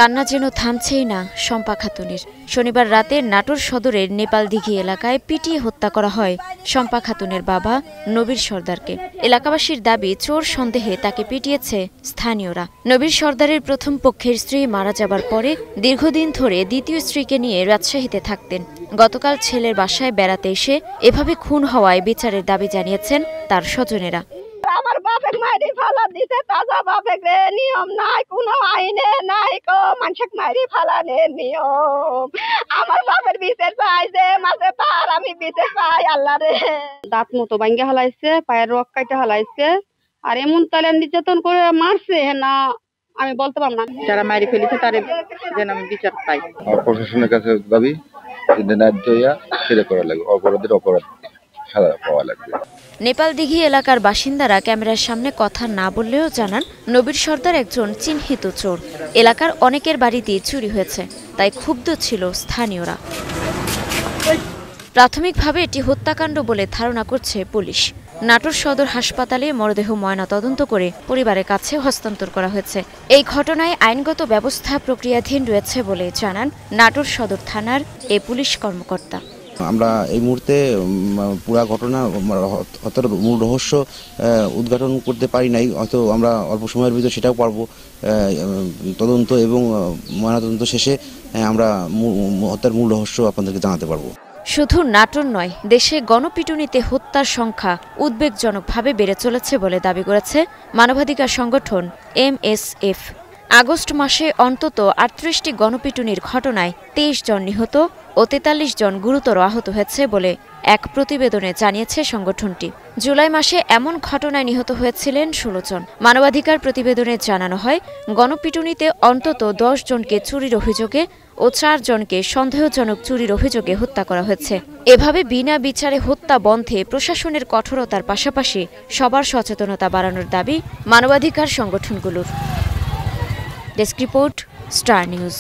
কান্না যেন থামছেই না শম্পা খাতুনের। শনিবার রাতে নাটোর সদরের নেপালদিঘি এলাকায় পিটিয়ে হত্যা করা হয় শম্পা খাতুনের বাবা নবীর সর্দারকে। এলাকাবাসীর দাবি, চোর সন্দেহে তাকে পিটিয়েছে স্থানীয়রা। নবীর সর্দারের প্রথম পক্ষের স্ত্রী মারা যাবার পরে দীর্ঘদিন ধরে দ্বিতীয় স্ত্রীকে নিয়ে রাজশাহীতে থাকতেন। গতকাল ছেলের বাসায় বেড়াতে এসে এভাবে খুন হওয়ায় বিচারের দাবি জানিয়েছেন তার স্বজনেরা। আমার বাপের মারি ফালা দিতে, তাজা বাপের নিয়ম নাই, কোনো আইনে নাই কো মানুষের মারি ফালানের নিয়ম। আমার বাপের বিচার চাই যে মাঝে তার আমি বিচার চাই আল্লাহ রে। দাঁত মতো ভাঙ্গে হালাইছে, পায়ের রক কাটে হালাইছে, আর এমন তালে নির্যাতন করে মারছে না আমি বলতে পারব না। যারা মারি ফেলেছে তার যেন আমি বিচার পাই। প্রশাসনের কাছে দাবি ন্যায্য ছেড়ে করা লাগবে, অপরাধের অপরাধ সাজা পাওয়া লাগবে। নেপালদিঘি এলাকার বাসিন্দারা ক্যামেরার সামনে কথা না বললেও জানান, নবীর সর্দার একজন চিহ্নিত চোর। এলাকার অনেকের বাড়িতেই চুরি হয়েছে, তাই ক্ষুব্ধ ছিল স্থানীয়রা। প্রাথমিকভাবে এটি হত্যাকাণ্ড বলে ধারণা করছে পুলিশ। নাটোর সদর হাসপাতালে মরদেহ ময়নাতদন্ত করে পরিবারের কাছে হস্তান্তর করা হয়েছে। এই ঘটনায় আইনগত ব্যবস্থা প্রক্রিয়াধীন রয়েছে বলে জানান নাটোর সদর থানার এ পুলিশ কর্মকর্তা। আমরা এই মুহূর্তে পুরা ঘটনা হত্যার মূল রহস্য উদ্ঘাটন করতে পারি নাই, হয়তো আমরা অল্প সময়ের ভিতরে সেটাও পারবো। তদন্ত এবং ময়নাতদন্ত শেষে আমরা হত্যার মূল রহস্য আপনাদেরকে জানাতে পারবো। শুধু নাটোর নয়, দেশে গণপিটুনিতে হত্যার সংখ্যা উদ্বেগজনকভাবে বেড়ে চলেছে বলে দাবি করেছে মানবাধিকার সংগঠন MSF। আগস্ট মাসে অন্তত ৩৮টি গণপিটুনির ঘটনায় ২৩ জন নিহত ও ৪৩ জন গুরুতর আহত হয়েছে বলে এক প্রতিবেদনে জানিয়েছে সংগঠনটি। জুলাই মাসে এমন ঘটনায় নিহত হয়েছিলেন ১৬ জন। মানবাধিকার প্রতিবেদনে জানানো হয়, গণপিটুনিতে অন্তত ১০ জনকে চুরির অভিযোগে ও ৪ জনকে সন্দেহজনক চুরির অভিযোগে হত্যা করা হয়েছে। এভাবে বিনা বিচারে হত্যা বন্ধে প্রশাসনের কঠোরতার পাশাপাশি সবার সচেতনতা বাড়ানোর দাবি মানবাধিকার সংগঠনগুলোর। Desk report, star news.